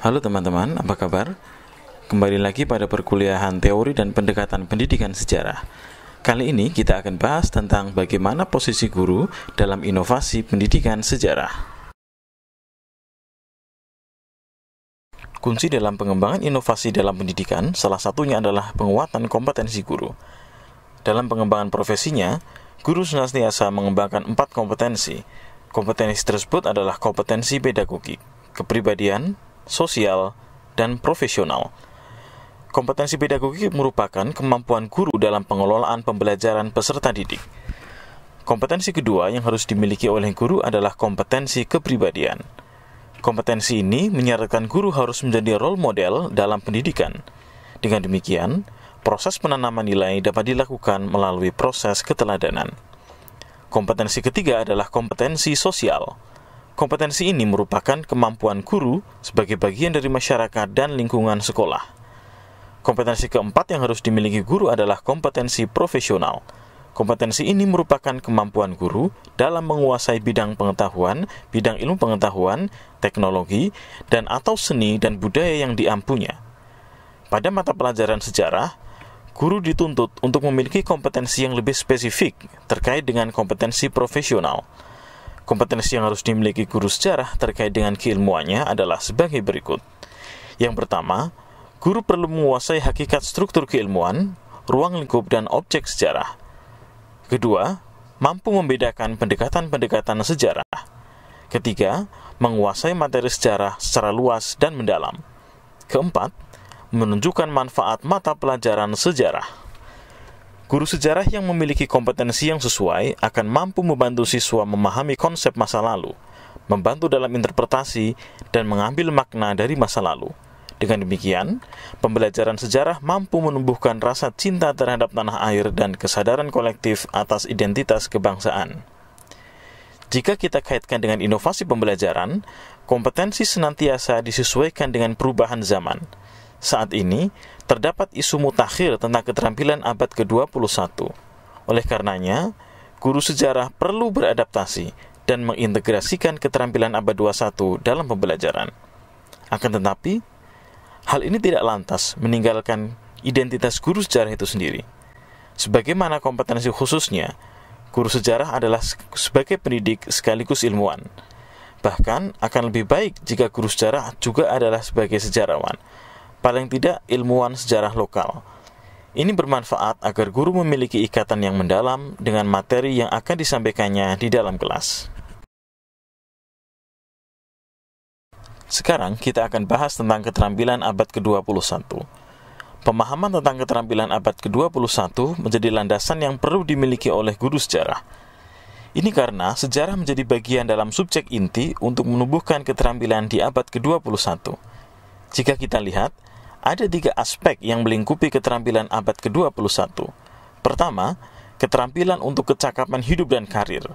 Halo teman-teman, apa kabar? Kembali lagi pada perkuliahan teori dan pendekatan pendidikan sejarah. Kali ini kita akan bahas tentang bagaimana posisi guru dalam inovasi pendidikan sejarah. Kunci dalam pengembangan inovasi dalam pendidikan, salah satunya adalah penguatan kompetensi guru. Dalam pengembangan profesinya, guru senantiasa mengembangkan 4 kompetensi. Kompetensi tersebut adalah kompetensi pedagogik, kepribadian, sosial, dan profesional. Kompetensi pedagogik merupakan kemampuan guru dalam pengelolaan pembelajaran peserta didik. Kompetensi kedua yang harus dimiliki oleh guru adalah kompetensi kepribadian. Kompetensi ini menyarankan guru harus menjadi role model dalam pendidikan. Dengan demikian, proses penanaman nilai dapat dilakukan melalui proses keteladanan. Kompetensi ketiga adalah kompetensi sosial. Kompetensi ini merupakan kemampuan guru sebagai bagian dari masyarakat dan lingkungan sekolah. Kompetensi keempat yang harus dimiliki guru adalah kompetensi profesional. Kompetensi ini merupakan kemampuan guru dalam menguasai bidang pengetahuan, bidang ilmu pengetahuan, teknologi, dan atau seni dan budaya yang diampunya. Pada mata pelajaran sejarah, guru dituntut untuk memiliki kompetensi yang lebih spesifik terkait dengan kompetensi profesional. Kompetensi yang harus dimiliki guru sejarah terkait dengan keilmuannya adalah sebagai berikut. Yang pertama, guru perlu menguasai hakikat struktur keilmuan, ruang lingkup, dan objek sejarah. Kedua, mampu membedakan pendekatan-pendekatan sejarah. Ketiga, menguasai materi sejarah secara luas dan mendalam. Keempat, menunjukkan manfaat mata pelajaran sejarah. Guru sejarah yang memiliki kompetensi yang sesuai akan mampu membantu siswa memahami konsep masa lalu, membantu dalam interpretasi, dan mengambil makna dari masa lalu. Dengan demikian, pembelajaran sejarah mampu menumbuhkan rasa cinta terhadap tanah air dan kesadaran kolektif atas identitas kebangsaan. Jika kita kaitkan dengan inovasi pembelajaran, kompetensi senantiasa disesuaikan dengan perubahan zaman. Saat ini, terdapat isu mutakhir tentang keterampilan abad ke-21. Oleh karenanya, guru sejarah perlu beradaptasi dan mengintegrasikan keterampilan abad 21 dalam pembelajaran. Akan tetapi, hal ini tidak lantas meninggalkan identitas guru sejarah itu sendiri. Sebagaimana kompetensi khususnya, guru sejarah adalah sebagai pendidik sekaligus ilmuwan. Bahkan akan lebih baik jika guru sejarah juga adalah sebagai sejarawan, paling tidak ilmuwan sejarah lokal. Ini bermanfaat agar guru memiliki ikatan yang mendalam dengan materi yang akan disampaikannya di dalam kelas. Sekarang kita akan bahas tentang keterampilan abad ke-21. Pemahaman tentang keterampilan abad ke-21 menjadi landasan yang perlu dimiliki oleh guru sejarah. Ini karena sejarah menjadi bagian dalam subjek inti untuk menumbuhkan keterampilan di abad ke-21. Jika kita lihat, ada 3 aspek yang melingkupi keterampilan abad ke-21. Pertama, keterampilan untuk kecakapan hidup dan karir.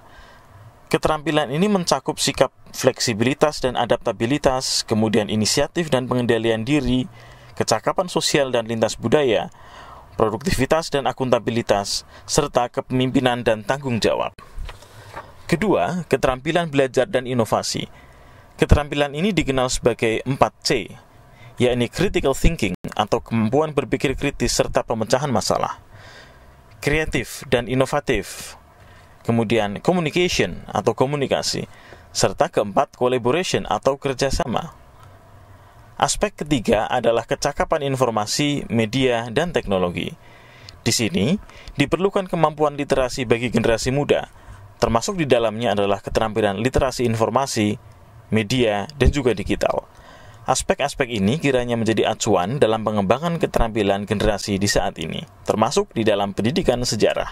Keterampilan ini mencakup sikap fleksibilitas dan adaptabilitas, kemudian inisiatif dan pengendalian diri, kecakapan sosial dan lintas budaya, produktivitas dan akuntabilitas, serta kepemimpinan dan tanggung jawab. Kedua, keterampilan belajar dan inovasi. Keterampilan ini dikenal sebagai 4C, yakni critical thinking atau kemampuan berpikir kritis serta pemecahan masalah, kreatif dan inovatif, kemudian communication atau komunikasi, serta keempat collaboration atau kerjasama. Aspek ketiga adalah kecakapan informasi, media, dan teknologi. Di sini diperlukan kemampuan literasi bagi generasi muda, termasuk di dalamnya adalah keterampilan literasi informasi, media, dan juga digital. Aspek-aspek ini kiranya menjadi acuan dalam pengembangan keterampilan generasi di saat ini, termasuk di dalam pendidikan sejarah.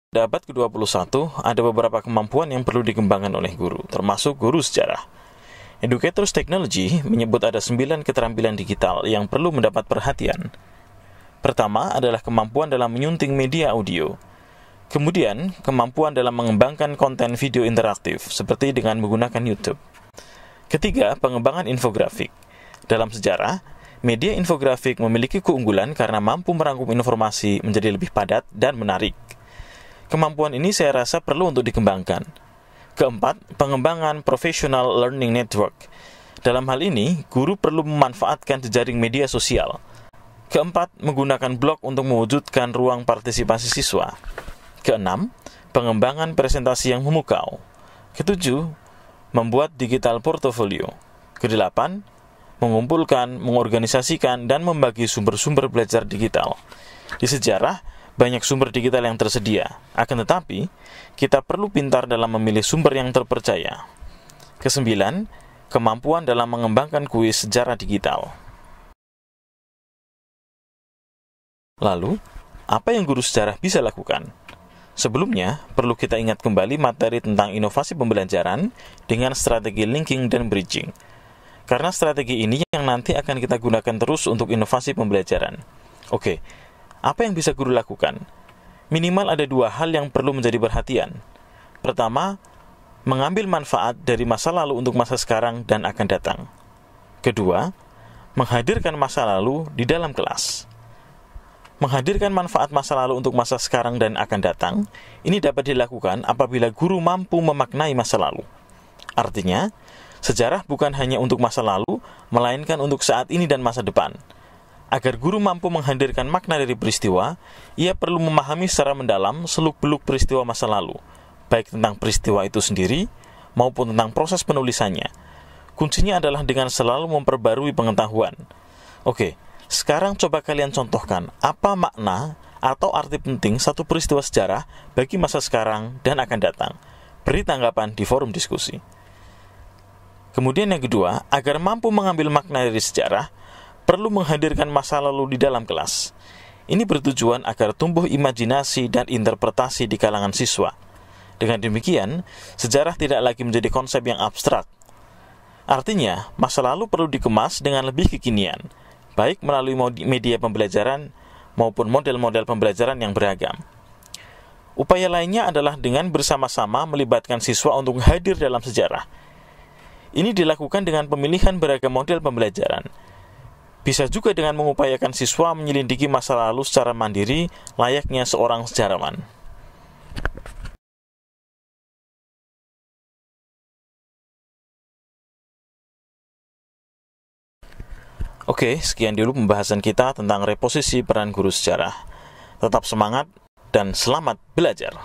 Pada abad ke-21, ada beberapa kemampuan yang perlu dikembangkan oleh guru, termasuk guru sejarah. Educators Technology menyebut ada 9 keterampilan digital yang perlu mendapat perhatian. Pertama adalah kemampuan dalam menyunting media audio. Kemudian, kemampuan dalam mengembangkan konten video interaktif, seperti dengan menggunakan YouTube. Ketiga, pengembangan infografik. Dalam sejarah, media infografik memiliki keunggulan karena mampu merangkum informasi menjadi lebih padat dan menarik. Kemampuan ini saya rasa perlu untuk dikembangkan. Keempat, pengembangan professional learning network. Dalam hal ini, guru perlu memanfaatkan jejaring media sosial. Keempat, menggunakan blog untuk mewujudkan ruang partisipasi siswa. Keenam, pengembangan presentasi yang memukau. Ketujuh, membuat digital portofolio. Kedelapan, mengumpulkan, mengorganisasikan, dan membagi sumber-sumber belajar digital. Di sejarah, banyak sumber digital yang tersedia. Akan tetapi, kita perlu pintar dalam memilih sumber yang terpercaya. Kesembilan, kemampuan dalam mengembangkan kuis sejarah digital. Lalu, apa yang guru sejarah bisa lakukan? Sebelumnya, perlu kita ingat kembali materi tentang inovasi pembelajaran dengan strategi linking dan bridging. Karena strategi ini yang nanti akan kita gunakan terus untuk inovasi pembelajaran. Oke, apa yang bisa guru lakukan? Minimal ada dua hal yang perlu menjadi perhatian. Pertama, mengambil manfaat dari masa lalu untuk masa sekarang dan akan datang. Kedua, menghadirkan masa lalu di dalam kelas. Menghadirkan manfaat masa lalu untuk masa sekarang dan akan datang, ini dapat dilakukan apabila guru mampu memaknai masa lalu. Artinya, sejarah bukan hanya untuk masa lalu, melainkan untuk saat ini dan masa depan. Agar guru mampu menghadirkan makna dari peristiwa, ia perlu memahami secara mendalam seluk-beluk peristiwa masa lalu, baik tentang peristiwa itu sendiri, maupun tentang proses penulisannya. Kuncinya adalah dengan selalu memperbarui pengetahuan. Oke, sekarang coba kalian contohkan apa makna atau arti penting satu peristiwa sejarah bagi masa sekarang dan akan datang. Beri tanggapan di forum diskusi. Kemudian yang kedua, agar mampu mengambil makna dari sejarah, perlu menghadirkan masa lalu di dalam kelas. Ini bertujuan agar tumbuh imajinasi dan interpretasi di kalangan siswa. Dengan demikian, sejarah tidak lagi menjadi konsep yang abstrak. Artinya, masa lalu perlu dikemas dengan lebih kekinian, baik melalui media pembelajaran maupun model-model pembelajaran yang beragam. Upaya lainnya adalah dengan bersama-sama melibatkan siswa untuk hadir dalam sejarah. Ini dilakukan dengan pemilihan beragam model pembelajaran. Bisa juga dengan mengupayakan siswa menyelidiki masa lalu secara mandiri layaknya seorang sejarawan. Oke, sekian dulu pembahasan kita tentang reposisi peran guru sejarah. Tetap semangat dan selamat belajar.